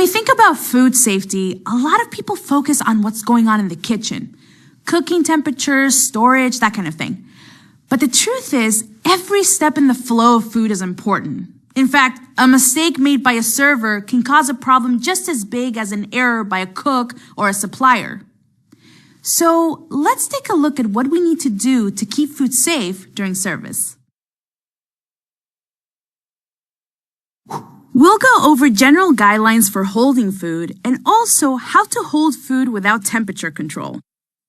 When we think about food safety, a lot of people focus on what's going on in the kitchen. Cooking temperatures, storage, that kind of thing. But the truth is, every step in the flow of food is important. In fact, a mistake made by a server can cause a problem just as big as an error by a cook or a supplier. So let's take a look at what we need to do to keep food safe during service. We'll go over general guidelines for holding food and also how to hold food without temperature control.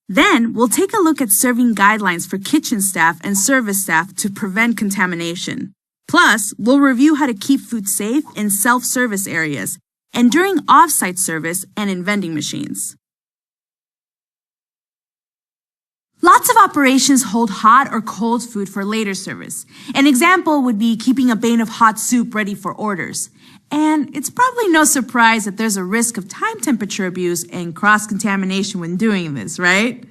Then we'll take a look at serving guidelines for kitchen staff and service staff to prevent contamination. Plus, we'll review how to keep food safe in self-service areas and during off-site service and in vending machines. Lots of operations hold hot or cold food for later service. An example would be keeping a bin of hot soup ready for orders. And it's probably no surprise that there's a risk of time temperature abuse and cross-contamination when doing this, right?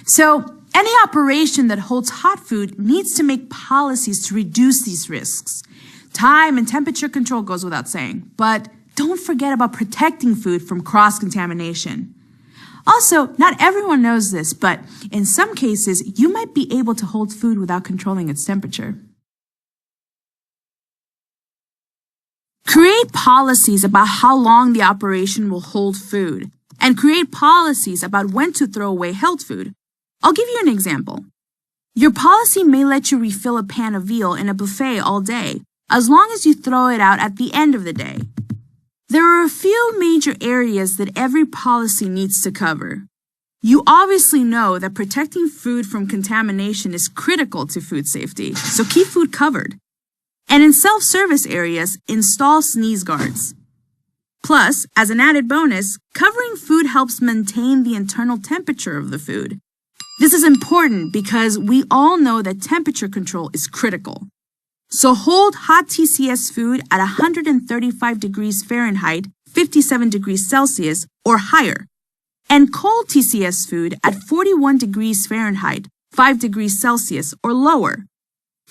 So, any operation that holds hot food needs to make policies to reduce these risks. Time and temperature control goes without saying, but don't forget about protecting food from cross-contamination. Also, not everyone knows this, but in some cases, you might be able to hold food without controlling its temperature. Create policies about how long the operation will hold food, and create policies about when to throw away held food. I'll give you an example. Your policy may let you refill a pan of veal in a buffet all day, as long as you throw it out at the end of the day. There are a few major areas that every policy needs to cover. You obviously know that protecting food from contamination is critical to food safety, so keep food covered. And in self-service areas, install sneeze guards. Plus, as an added bonus, covering food helps maintain the internal temperature of the food. This is important because we all know that temperature control is critical. So hold hot TCS food at 135 degrees Fahrenheit, 57 degrees Celsius, or higher, and cold TCS food at 41 degrees Fahrenheit, 5 degrees Celsius, or lower.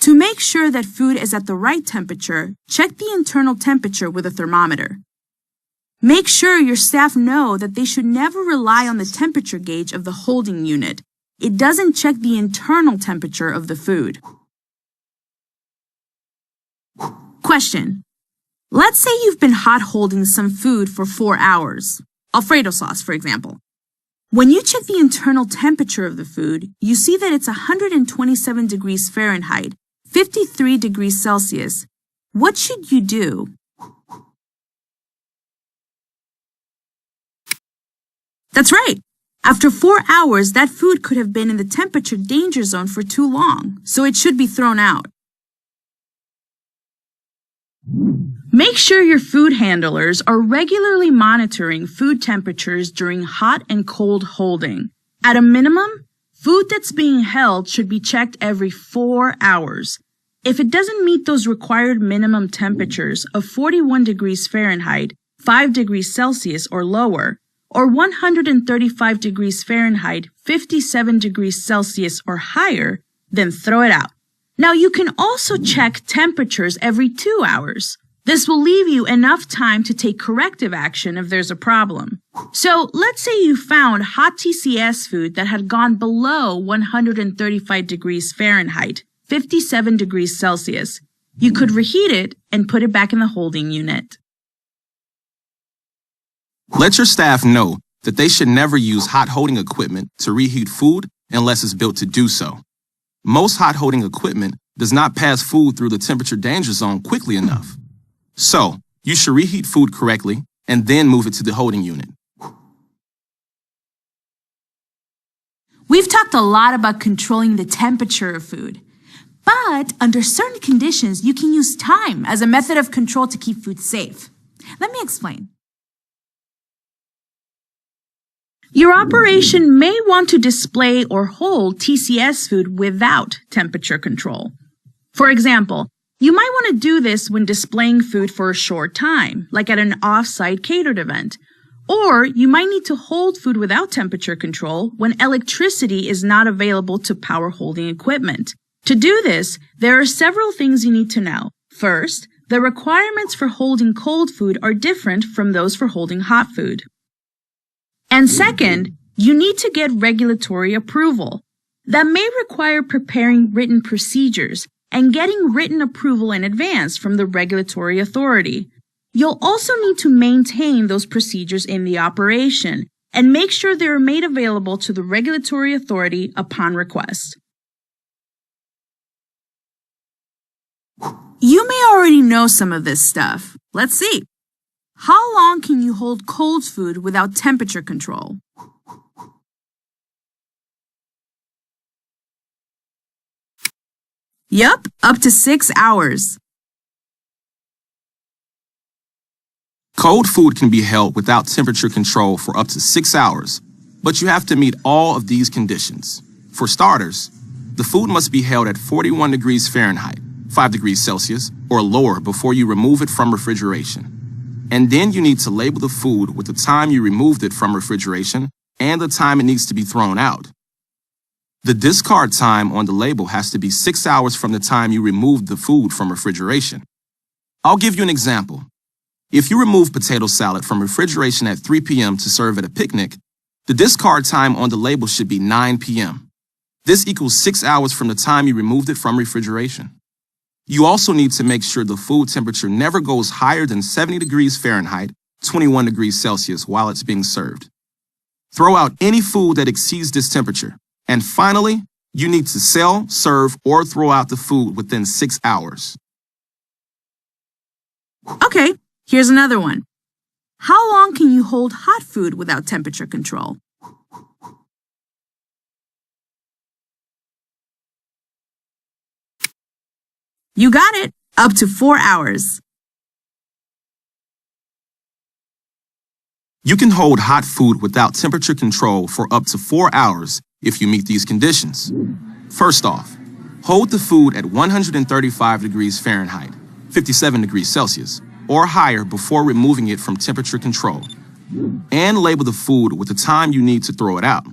To make sure that food is at the right temperature, check the internal temperature with a thermometer. Make sure your staff know that they should never rely on the temperature gauge of the holding unit. It doesn't check the internal temperature of the food. Question. Let's say you've been hot holding some food for 4 hours. Alfredo sauce, for example. When you check the internal temperature of the food, you see that it's 127 degrees Fahrenheit, 53 degrees Celsius. What should you do? That's right. After 4 hours, that food could have been in the temperature danger zone for too long, so it should be thrown out. Make sure your food handlers are regularly monitoring food temperatures during hot and cold holding. At a minimum, food that's being held should be checked every 4 hours. If it doesn't meet those required minimum temperatures of 41 degrees Fahrenheit, 5 degrees Celsius or lower, or 135 degrees Fahrenheit, 57 degrees Celsius or higher, then throw it out. Now you can also check temperatures every 2 hours. This will leave you enough time to take corrective action if there's a problem. So let's say you found hot TCS food that had gone below 135 degrees Fahrenheit, 57 degrees Celsius. You could reheat it and put it back in the holding unit. Let your staff know that they should never use hot holding equipment to reheat food unless it's built to do so. Most hot holding equipment does not pass food through the temperature danger zone quickly enough. So, you should reheat food correctly and then move it to the holding unit. We've talked a lot about controlling the temperature of food. But under certain conditions, you can use time as a method of control to keep food safe. Let me explain. Your operation may want to display or hold TCS food without temperature control. For example, you might want to do this when displaying food for a short time, like at an off-site catered event. Or you might need to hold food without temperature control when electricity is not available to power holding equipment. To do this, there are several things you need to know. First, the requirements for holding cold food are different from those for holding hot food. And second, you need to get regulatory approval. That may require preparing written procedures and getting written approval in advance from the regulatory authority. You'll also need to maintain those procedures in the operation and make sure they are made available to the regulatory authority upon request. You may already know some of this stuff. Let's see. How long can you hold cold food without temperature control? Yup, up to 6 hours. Cold food can be held without temperature control for up to 6 hours, but you have to meet all of these conditions. For starters, the food must be held at 41 degrees Fahrenheit, 5 degrees Celsius, or lower before you remove it from refrigeration. And then you need to label the food with the time you removed it from refrigeration and the time it needs to be thrown out. The discard time on the label has to be 6 hours from the time you removed the food from refrigeration. I'll give you an example. If you remove potato salad from refrigeration at 3 p.m. to serve at a picnic, the discard time on the label should be 9 p.m. This equals 6 hours from the time you removed it from refrigeration. You also need to make sure the food temperature never goes higher than 70 degrees Fahrenheit, 21 degrees Celsius while it's being served. Throw out any food that exceeds this temperature. And finally, you need to sell, serve, or throw out the food within 6 hours. Okay, here's another one. How long can you hold hot food without temperature control? You got it, up to 4 hours. You can hold hot food without temperature control for up to 4 hours if you meet these conditions. First off, hold the food at 135 degrees Fahrenheit, 57 degrees Celsius, or higher before removing it from temperature control, and label the food with the time you need to throw it out.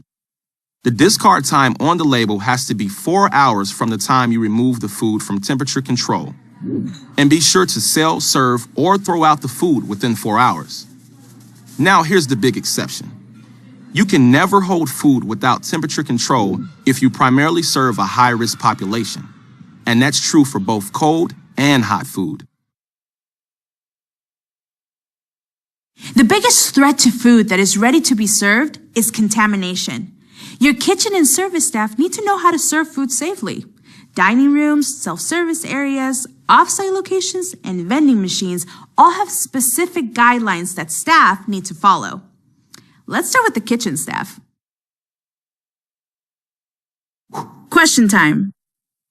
The discard time on the label has to be 4 hours from the time you remove the food from temperature control. And be sure to sell, serve, or throw out the food within 4 hours. Now here's the big exception. You can never hold food without temperature control if you primarily serve a high-risk population. And that's true for both cold and hot food. The biggest threat to food that is ready to be served is contamination. Your kitchen and service staff need to know how to serve food safely. Dining rooms, self-service areas, off-site locations, and vending machines all have specific guidelines that staff need to follow. Let's start with the kitchen staff. Question time.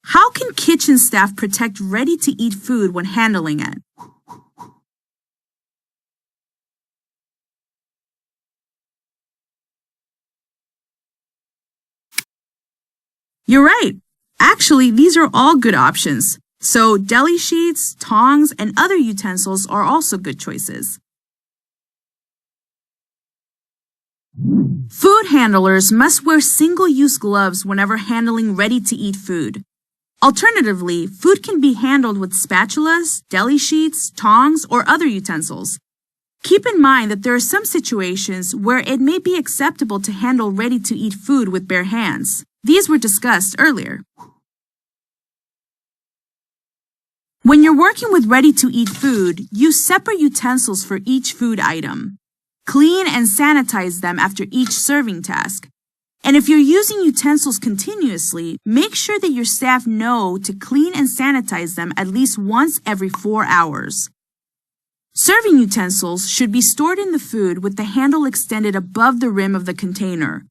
How can kitchen staff protect ready-to-eat food when handling it? You're right. Actually, these are all good options. So deli sheets, tongs, and other utensils are also good choices. Food handlers must wear single-use gloves whenever handling ready-to-eat food. Alternatively, food can be handled with spatulas, deli sheets, tongs, or other utensils. Keep in mind that there are some situations where it may be acceptable to handle ready-to-eat food with bare hands. These were discussed earlier. When you're working with ready-to-eat food, use separate utensils for each food item. Clean and sanitize them after each serving task. And if you're using utensils continuously, make sure that your staff know to clean and sanitize them at least once every 4 hours. Serving utensils should be stored in the food with the handle extended above the rim of the container.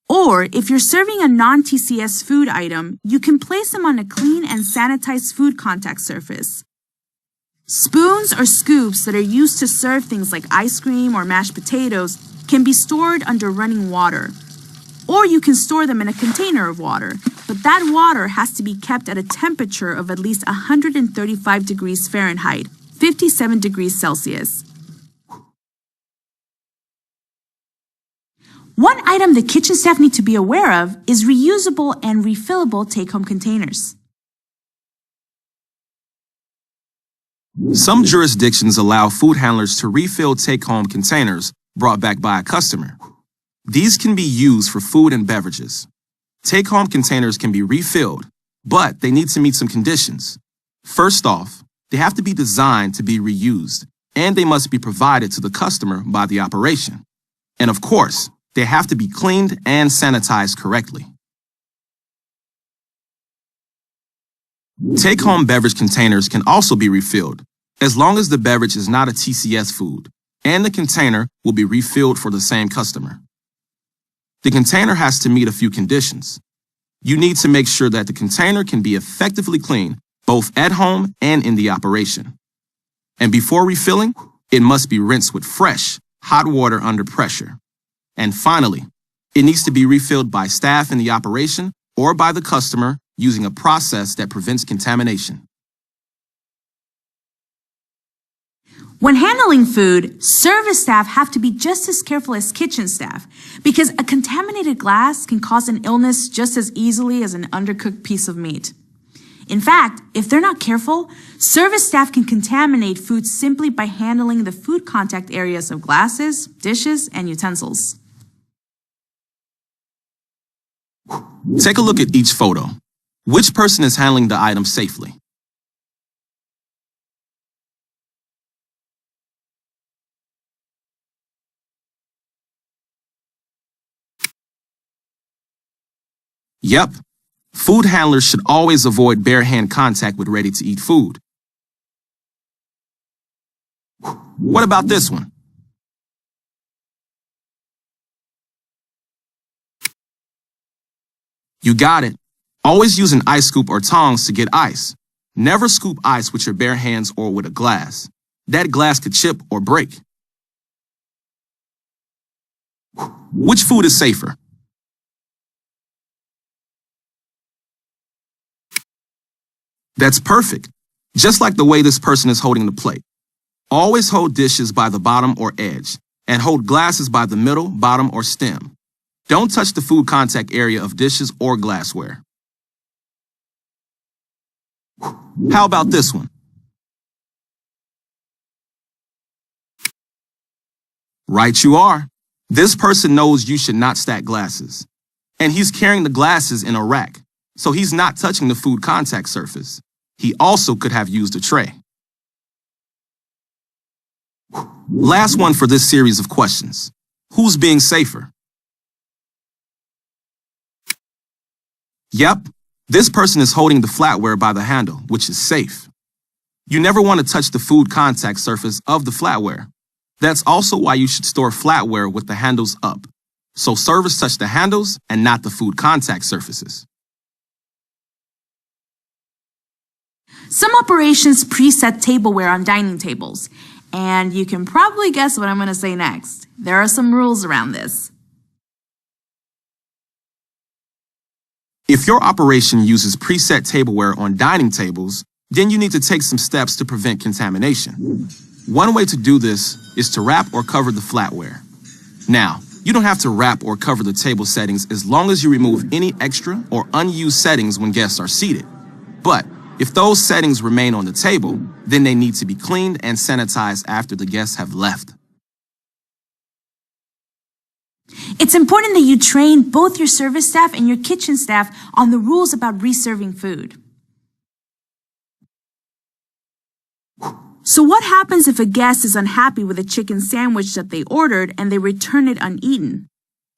Or, if you're serving a non-TCS food item, you can place them on a clean and sanitized food contact surface. Spoons or scoops that are used to serve things like ice cream or mashed potatoes can be stored under running water. Or you can store them in a container of water, but that water has to be kept at a temperature of at least 135 degrees Fahrenheit, 57 degrees Celsius. One item the kitchen staff need to be aware of is reusable and refillable take-home containers. Some jurisdictions allow food handlers to refill take-home containers brought back by a customer. These can be used for food and beverages. Take-home containers can be refilled, but they need to meet some conditions. First off, they have to be designed to be reused, and they must be provided to the customer by the operation. And of course, they have to be cleaned and sanitized correctly. Take-home beverage containers can also be refilled, as long as the beverage is not a TCS food, and the container will be refilled for the same customer. The container has to meet a few conditions. You need to make sure that the container can be effectively cleaned, both at home and in the operation. And before refilling, it must be rinsed with fresh, hot water under pressure. And finally, it needs to be refilled by staff in the operation or by the customer using a process that prevents contamination. When handling food, service staff have to be just as careful as kitchen staff because a contaminated glass can cause an illness just as easily as an undercooked piece of meat. In fact, if they're not careful, service staff can contaminate food simply by handling the food contact areas of glasses, dishes, and utensils. Take a look at each photo. Which person is handling the item safely? Yep, food handlers should always avoid bare hand contact with ready-to-eat food. What about this one? You got it. Always use an ice scoop or tongs to get ice. Never scoop ice with your bare hands or with a glass. That glass could chip or break. Which food is safer? That's perfect. Just like the way this person is holding the plate. Always hold dishes by the bottom or edge, and hold glasses by the middle, bottom, or stem. Don't touch the food contact area of dishes or glassware. How about this one? Right you are. This person knows you should not stack glasses. And he's carrying the glasses in a rack, so he's not touching the food contact surface. He also could have used a tray. Last one for this series of questions. Who's being safer? Yep, this person is holding the flatware by the handle, which is safe. You never want to touch the food contact surface of the flatware. That's also why you should store flatware with the handles up, so servers touch the handles and not the food contact surfaces. Some operations preset tableware on dining tables, and you can probably guess what I'm going to say next. There are some rules around this. If your operation uses preset tableware on dining tables, then you need to take some steps to prevent contamination. One way to do this is to wrap or cover the flatware. Now, you don't have to wrap or cover the table settings as long as you remove any extra or unused settings when guests are seated. But if those settings remain on the table, then they need to be cleaned and sanitized after the guests have left. It's important that you train both your service staff and your kitchen staff on the rules about reserving food. So what happens if a guest is unhappy with a chicken sandwich that they ordered and they return it uneaten?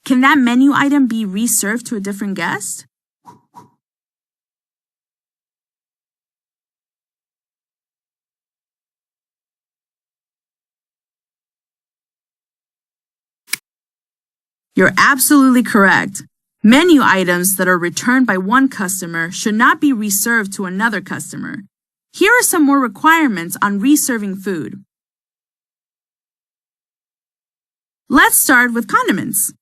Can that menu item be reserved to a different guest? You're absolutely correct. Menu items that are returned by one customer should not be reserved to another customer. Here are some more requirements on reserving food. Let's start with condiments.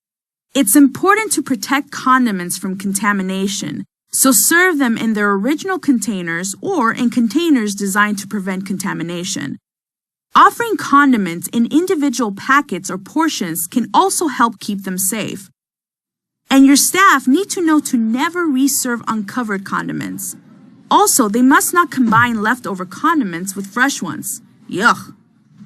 It's important to protect condiments from contamination, so serve them in their original containers or in containers designed to prevent contamination. Offering condiments in individual packets or portions can also help keep them safe. And your staff need to know to never reserve uncovered condiments. Also, they must not combine leftover condiments with fresh ones. Yuck.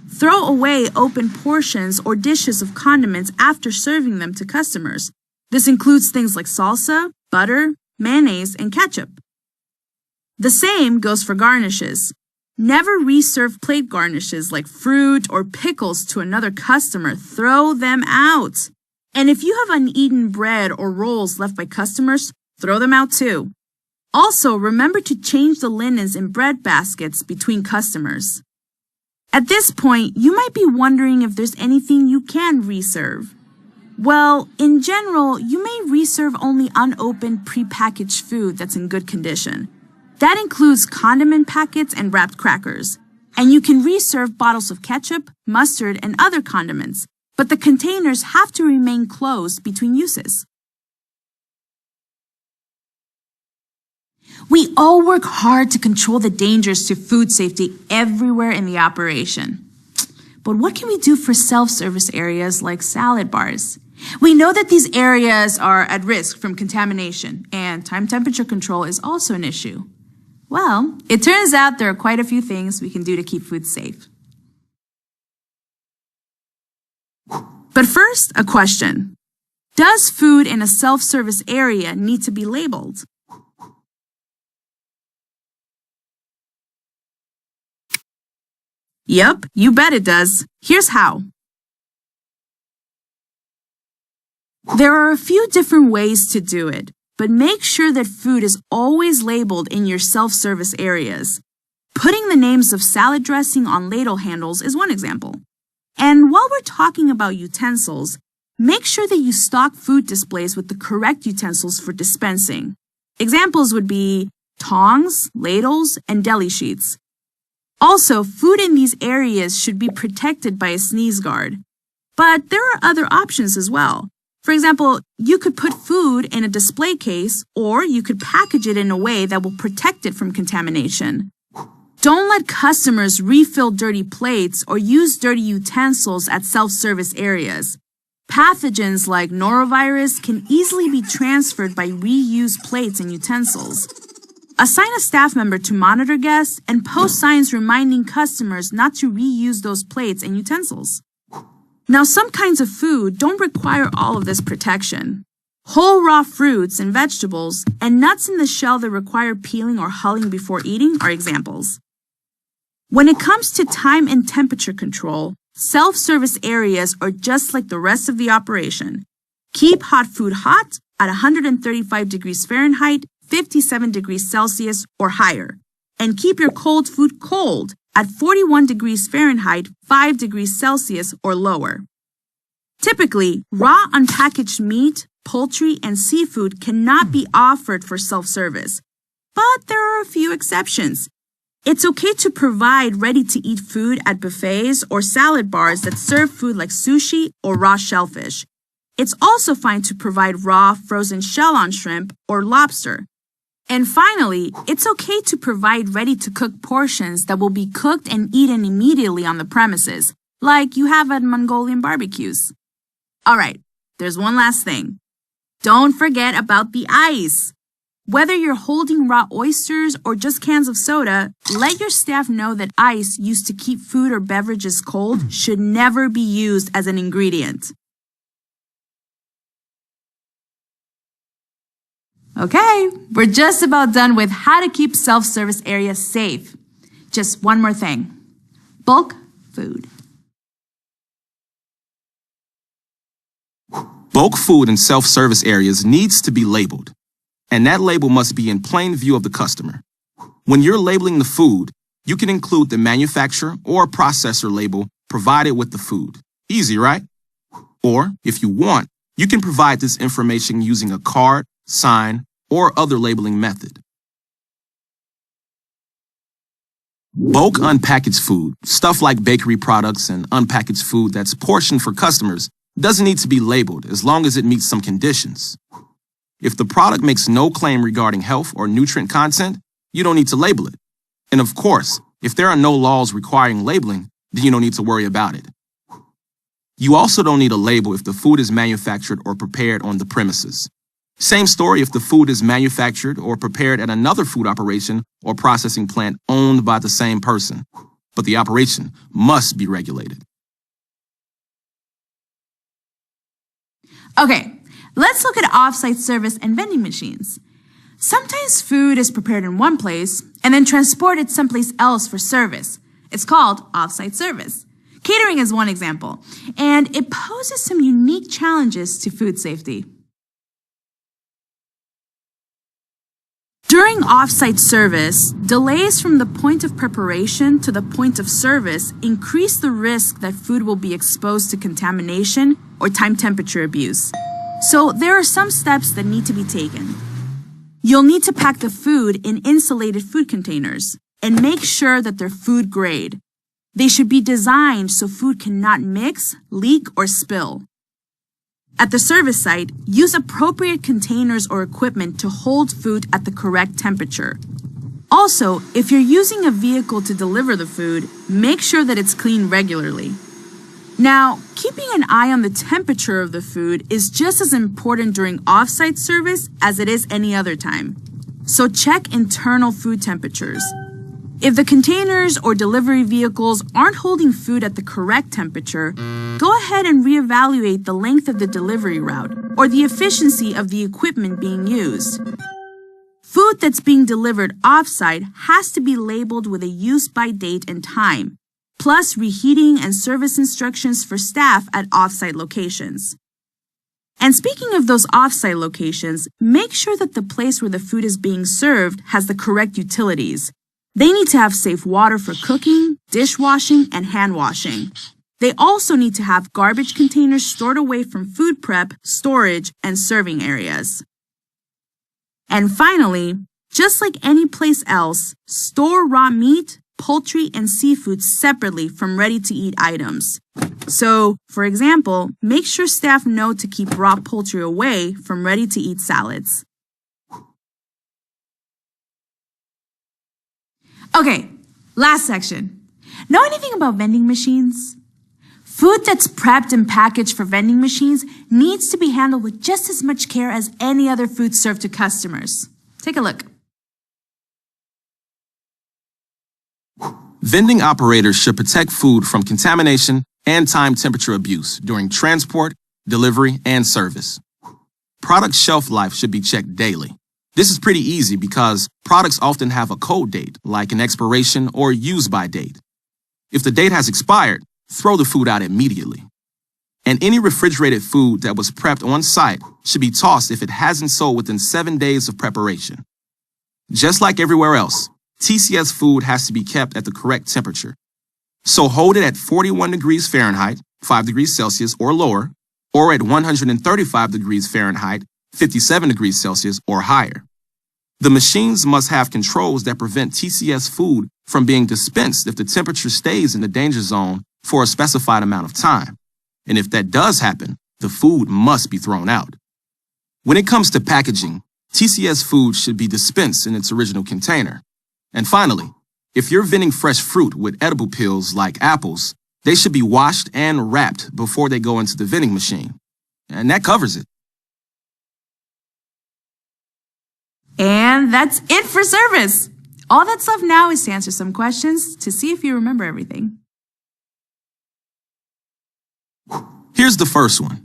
Throw away open portions or dishes of condiments after serving them to customers. This includes things like salsa, butter, mayonnaise, and ketchup. The same goes for garnishes. Never reserve plate garnishes like fruit or pickles to another customer. Throw them out. And if you have uneaten bread or rolls left by customers, throw them out too. Also, remember to change the linens in bread baskets between customers. At this point, you might be wondering if there's anything you can reserve. Well, in general, you may reserve only unopened prepackaged food that's in good condition. That includes condiment packets and wrapped crackers. And you can reserve bottles of ketchup, mustard, and other condiments, but the containers have to remain closed between uses. We all work hard to control the dangers to food safety everywhere in the operation. But what can we do for self-service areas like salad bars? We know that these areas are at risk from contamination, and time temperature control is also an issue. Well, it turns out there are quite a few things we can do to keep food safe. But first, a question. Does food in a self-service area need to be labeled? Yep, you bet it does. Here's how. There are a few different ways to do it, but make sure that food is always labeled in your self-service areas. Putting the names of salad dressing on ladle handles is one example. And while we're talking about utensils, make sure that you stock food displays with the correct utensils for dispensing. Examples would be tongs, ladles, and deli sheets. Also, food in these areas should be protected by a sneeze guard. But there are other options as well. For example, you could put food in a display case, or you could package it in a way that will protect it from contamination. Don't let customers refill dirty plates or use dirty utensils at self-service areas. Pathogens like norovirus can easily be transferred by reused plates and utensils. Assign a staff member to monitor guests and post signs reminding customers not to reuse those plates and utensils. Now, some kinds of food don't require all of this protection. Whole raw fruits and vegetables and nuts in the shell that require peeling or hulling before eating are examples. When it comes to time and temperature control, self-service areas are just like the rest of the operation. Keep hot food hot at 135 degrees Fahrenheit, 57 degrees Celsius or higher, and keep your cold food cold at 41 degrees Fahrenheit, 5 degrees Celsius or lower. Typically, raw unpackaged meat, poultry, and seafood cannot be offered for self-service, but there are a few exceptions. It's okay to provide ready-to-eat food at buffets or salad bars that serve food like sushi or raw shellfish. It's also fine to provide raw, frozen shell-on shrimp or lobster. And finally, it's okay to provide ready-to-cook portions that will be cooked and eaten immediately on the premises, like you have at Mongolian barbecues. All right, there's one last thing. Don't forget about the ice. Whether you're holding raw oysters or just cans of soda, let your staff know that ice used to keep food or beverages cold should never be used as an ingredient. Okay, we're just about done with how to keep self-service areas safe. Just one more thing. Bulk food. Bulk food in self-service areas needs to be labeled, and that label must be in plain view of the customer. When you're labeling the food, you can include the manufacturer or processor label provided with the food. Easy, right? Or, if you want, you can provide this information using a card, sign, or other labeling method. Bulk unpackaged food, stuff like bakery products and unpackaged food that's portioned for customers, doesn't need to be labeled as long as it meets some conditions. If the product makes no claim regarding health or nutrient content, you don't need to label it. And of course, if there are no laws requiring labeling, then you don't need to worry about it. You also don't need a label if the food is manufactured or prepared on the premises. Same story if the food is manufactured or prepared at another food operation or processing plant owned by the same person, but the operation must be regulated. Okay, let's look at off-site service and vending machines. Sometimes food is prepared in one place and then transported someplace else for service. It's called off-site service. Catering is one example, and it poses some unique challenges to food safety. During off-site service, delays from the point of preparation to the point of service increase the risk that food will be exposed to contamination or time temperature abuse. So there are some steps that need to be taken. You'll need to pack the food in insulated food containers and make sure that they're food grade. They should be designed so food cannot mix, leak, or spill. At the service site, use appropriate containers or equipment to hold food at the correct temperature. Also, if you're using a vehicle to deliver the food, make sure that it's cleaned regularly. Now, keeping an eye on the temperature of the food is just as important during off-site service as it is any other time. So check internal food temperatures. If the containers or delivery vehicles aren't holding food at the correct temperature, go ahead and reevaluate the length of the delivery route or the efficiency of the equipment being used. Food that's being delivered off-site has to be labeled with a use-by date and time, plus reheating and service instructions for staff at off-site locations. And speaking of those off-site locations, make sure that the place where the food is being served has the correct utilities. They need to have safe water for cooking, dishwashing, and hand washing. They also need to have garbage containers stored away from food prep, storage, and serving areas. And finally, just like any place else, store raw meat, poultry, and seafood separately from ready-to-eat items. So, for example, make sure staff know to keep raw poultry away from ready-to-eat salads. Okay, last section. Know anything about vending machines? Food that's prepped and packaged for vending machines needs to be handled with just as much care as any other food served to customers. Take a look. Vending operators should protect food from contamination and time temperature abuse during transport, delivery, and service. Product shelf life should be checked daily. This is pretty easy because products often have a code date, like an expiration or use-by date. If the date has expired, throw the food out immediately. And any refrigerated food that was prepped on site should be tossed if it hasn't sold within 7 days of preparation. Just like everywhere else, TCS food has to be kept at the correct temperature. So hold it at 41 degrees Fahrenheit, 5 degrees Celsius or lower, or at 135 degrees Fahrenheit, 57 degrees Celsius or higher. The machines must have controls that prevent TCS food from being dispensed if the temperature stays in the danger zone for a specified amount of time. And if that does happen, the food must be thrown out. When it comes to packaging, TCS food should be dispensed in its original container. And finally, if you're vending fresh fruit with edible peels like apples, they should be washed and wrapped before they go into the vending machine. And that covers it. And that's it for service. All that's left now is to answer some questions to see if you remember everything. Here's the first one.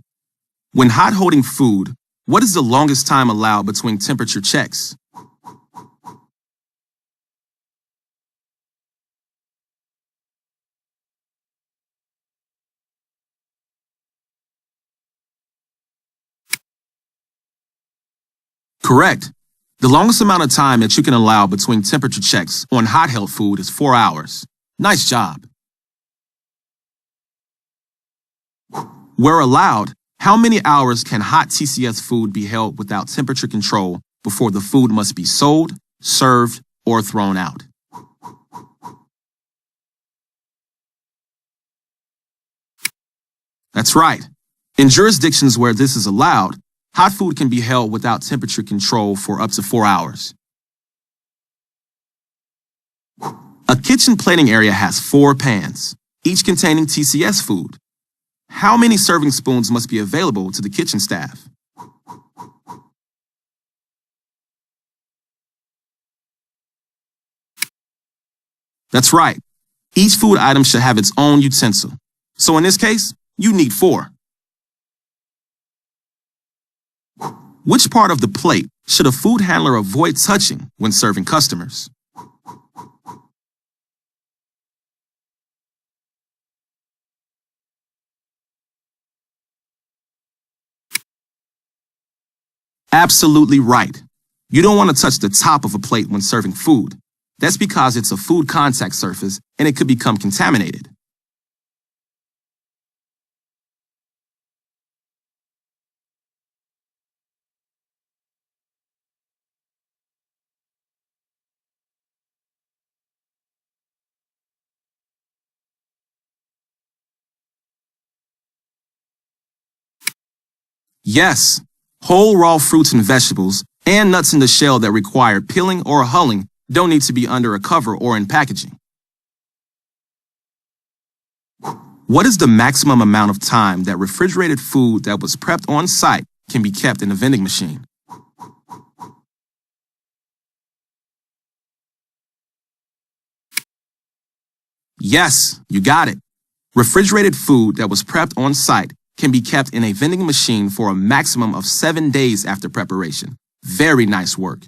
When hot holding food, what is the longest time allowed between temperature checks? Correct. The longest amount of time that you can allow between temperature checks on hot held food is 4 hours. Nice job. Where allowed, how many hours can hot TCS food be held without temperature control before the food must be sold, served, or thrown out? That's right. In jurisdictions where this is allowed, hot food can be held without temperature control for up to 4 hours. A kitchen plating area has 4 pans, each containing TCS food. How many serving spoons must be available to the kitchen staff? That's right. Each food item should have its own utensil. So in this case, you need 4. Which part of the plate should a food handler avoid touching when serving customers? Absolutely right. You don't want to touch the top of a plate when serving food. That's because it's a food contact surface and it could become contaminated. Yes, whole raw fruits and vegetables and nuts in the shell that require peeling or hulling don't need to be under a cover or in packaging. What is the maximum amount of time that refrigerated food that was prepped on site can be kept in a vending machine? Yes, you got it. Refrigerated food that was prepped on site can be kept in a vending machine for a maximum of 7 days after preparation. Very nice work.